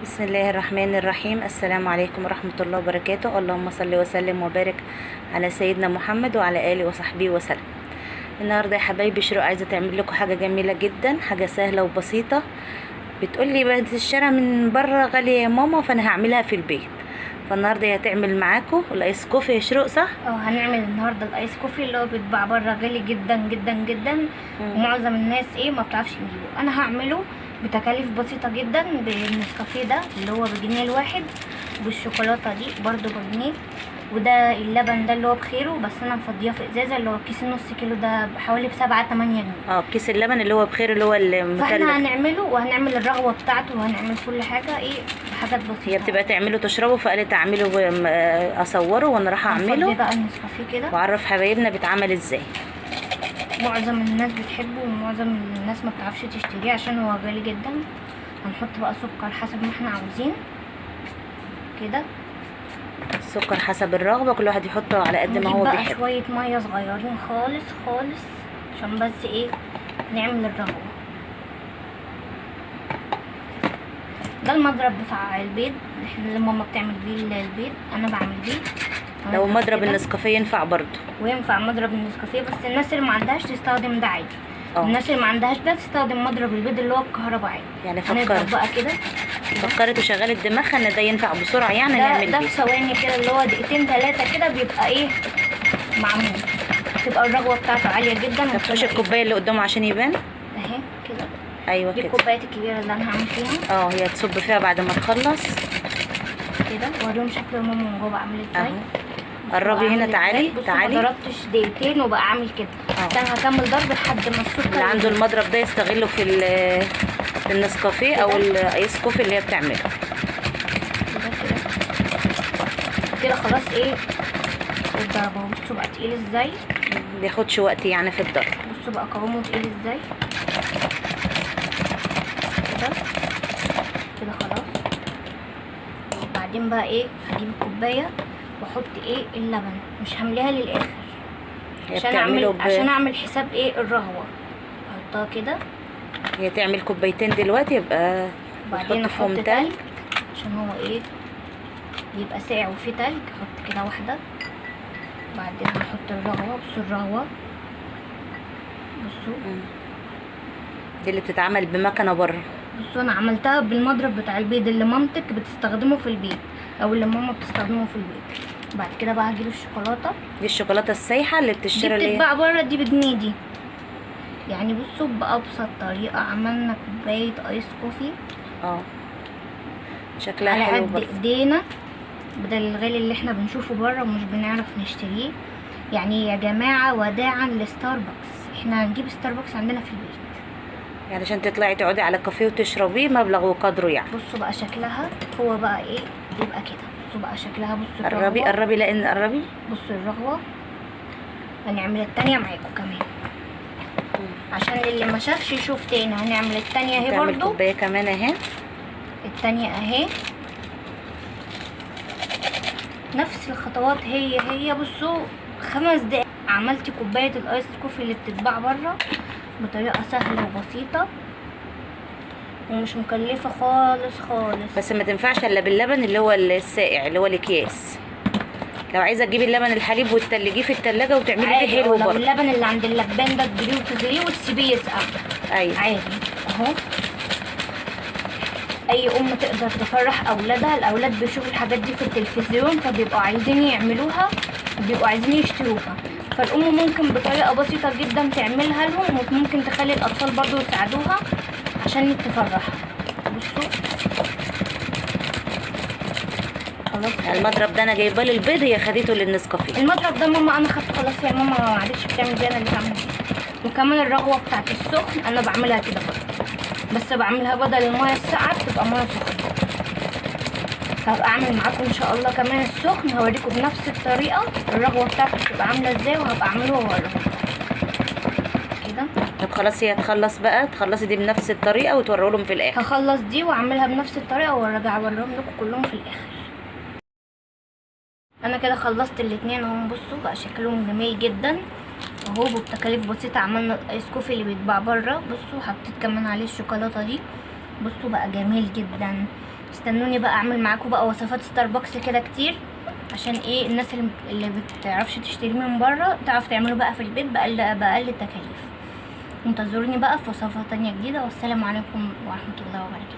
بسم الله الرحمن الرحيم. السلام عليكم ورحمة الله وبركاته. اللهم صل وسلم وبارك على سيدنا محمد وعلى آله وصحبه وسلم. النهاردة يا حبايبي شروق عايزة تعمل لكم حاجة جميلة جدا، حاجة سهلة وبسيطة. بتقولي بقت الشارع من بره غالية يا ماما، فانا هعملها في البيت. فالنهاردة هي هتعمل معاكم الايس كوفي يا شروق، صح؟ هنعمل النهارده الايس كوفي اللي هو بيتباع بره غالي جدا جدا جدا. ومعظم الناس ما بتعرفش تجيبه. انا هعمله بتكاليف بسيطه جدا بالنسكافيه ده اللي هو بجنيه الواحد، والشوكولاته دي برضو بجنيه، وده اللبن ده اللي هو بخيره، بس انا مفضيه في ازازه اللي هو كيس النص كيلو ده بحوالي ب7-8 جنيه. كيس اللبن اللي هو بخير اللي هو المثلج. فاحنا هنعمله وهنعمل الرغوه بتاعته وهنعمل كل حاجه بحاجات بسيطه. هي بتبقى تعمله تشربه، فقالت اعمله اصوره وانا راح هنفضي اعمله بقى النسكافيه كده واعرف حبايبنا بيتعمل ازاي. معظم الناس بتحبه ومعظم الناس ما بتعرفش تشتريه عشان هو غالي جدا. هنحط بقى سكر حسب ما احنا عاوزين كده. السكر حسب الرغبة، كل واحد يحطه على قد ما هو بقى بيحب. شوية مية صغيرين خالص خالص عشان بس نعمل الرغوة. ده المضرب بتاع البيض اللي ماما بتعمل بيه البيض، انا بعمل بيه. لو مضرب النسكافيه ينفع برضو، وينفع مضرب النسكافيه، بس الناس اللي ما عندهاش تستخدم ده عادي. الناس اللي ما عندهاش ده تستخدم مضرب البيض اللي هو الكهرباء عادي. يعني هنضرب بقى كده. فكرت وشغلت دماغها ان ده ينفع بسرعه، يعني نعمل ده بيه. في ثواني كده، اللي هو دقيقتين 3 كده بيبقى معمول. تبقى الرغوه بتاعته عاليه جدا. مش الكوبايه اللي قدامه عشان يبان اهي كده. ايوه دي كده. الكوبايات الكبيره اللي انا هعمل فيها. هي تصب فيها بعد ما تخلص كده. واوريهم شكل ماما من جوه عامل ازاي. قربي هنا، تعالي تعالي. ما ضربتش دقيقتين وبقى عامل كده. انا هكمل ضرب لحد ما السكر اللي عنده المضرب ده يستغله في النسكافيه او الايس كوفي اللي هي بتعمله كده خلاص. الضرب اهو. بصوا بقى تقيل ازاي، بياخدش وقت يعني في الضرب. بصوا بقى قوامه تقيل ازاي كده. كده خلاص. وبعدين بقى هجيب الكوبايه واحط اللبن. مش همليها للاخر عشان اعمل حساب الرغوه. احطها كده. هي تعمل كوبايتين دلوقتي، يبقى بعدين احط تلج عشان هو يبقى ساقع وفيه تلج. احط كده واحده. بعدين هنحط الرغوه. بصوا الرغوه، بصوا دي اللي بتتعمل بمكنه بره. بصوا انا عملتها بالمضرب بتاع البيض اللي مامتك بتستخدمه في البيت او اللي ماما بتستخدمه في البيت. بعد كده بقى هجيب الشوكولاته. دي الشوكولاته السايحه اللي بتشتري، دي بتتباع بره، دي بجنيه دي. يعني بصوا بأبسط طريقه عملنا كوبايه ايس كوفي شكلها على حلو قد ايدينا، بدل الغالي اللي احنا بنشوفه بره ومش بنعرف نشتريه. يعني يا جماعه وداعا لستاربكس، احنا هنجيب ستاربكس عندنا في البيت. يعني عشان تطلعي تقعدي على كافيه وتشربيه مبلغ وقدره يعني. بصوا بقى شكلها هو بقى يبقى كده. بصوا بقى شكلها. بصوا قربي قربي، لان قربي. بصوا الرغوه. هنعمل التانية معاكم كمان عشان اللي ما شافش يشوف تاني. هنعمل التانية اهي برضو. كوبايه كمان اهي. التانية اهي نفس الخطوات هي. بصوا 5 دقايق عملتي كوبايه الايس كوفي اللي بتتباع بره بطريقه سهله وبسيطه ومش مكلفه خالص خالص. بس ما تنفعش الا باللبن اللي هو الساقع اللي هو الاكياس. لو عايزه تجيبي اللبن الحليب وتتلجيه في التلاجة وتعملي فيه حلو لو برضه. اللبن اللي عند اللبان ده تجيبيه وتغليه وتسيبيه يسقع. ايوه عادي اهو. اي ام تقدر تفرح اولادها. الاولاد بيشوفوا الحاجات دي في التلفزيون فبيبقوا عايزين يعملوها وبيبقوا عايزين يشتروها. فالام ممكن بطريقه بسيطه جدا تعملها لهم، وممكن تخلي الاطفال برضو يساعدوها عشان تفرحها. بصوا خلاص. المضرب ده انا جايباه للبيض، هي خدته للنسكافيه. المضرب ده ماما انا خدته خلاص. يا ماما ما عادتش بتعمل زي انا اللي بعمل. وكمان الرغوه بتاعت السخن انا بعملها كده برضه، بس بعملها بدل الميه الساقعه بتبقى ميه سخنه. هبقى اعمل معاكم ان شاء الله كمان السخن، هوريكم بنفس الطريقه الرغوه بتاعته بتبقى عامله ازاي، وهبقى اعمله واوريكم كده. طب خلاص، هي تخلص بقى، تخلصي دي بنفس الطريقه وتوروا لهم في الاخر. هخلص دي واعملها بنفس الطريقه وارجع اوريهم لكم كلهم في الاخر. انا كده خلصت الاتنين اهو. بصوا بقى شكلهم جميل جدا اهو. بتكاليف بسيطه عملنا الايس كوفي اللي بيتباع بره. بصوا حطيت كمان عليه الشوكولاته دي. بصوا بقى جميل جدا. استنوني بقى اعمل معاكم بقى وصفات ستاربكس كده كتير، عشان ايه الناس اللي بتعرفش تشتري من بره تعرف تعمله بقى في البيت بأقل التكاليف. انتظروني بقى في وصفات تانية جديدة، والسلام عليكم ورحمة الله وبركاته.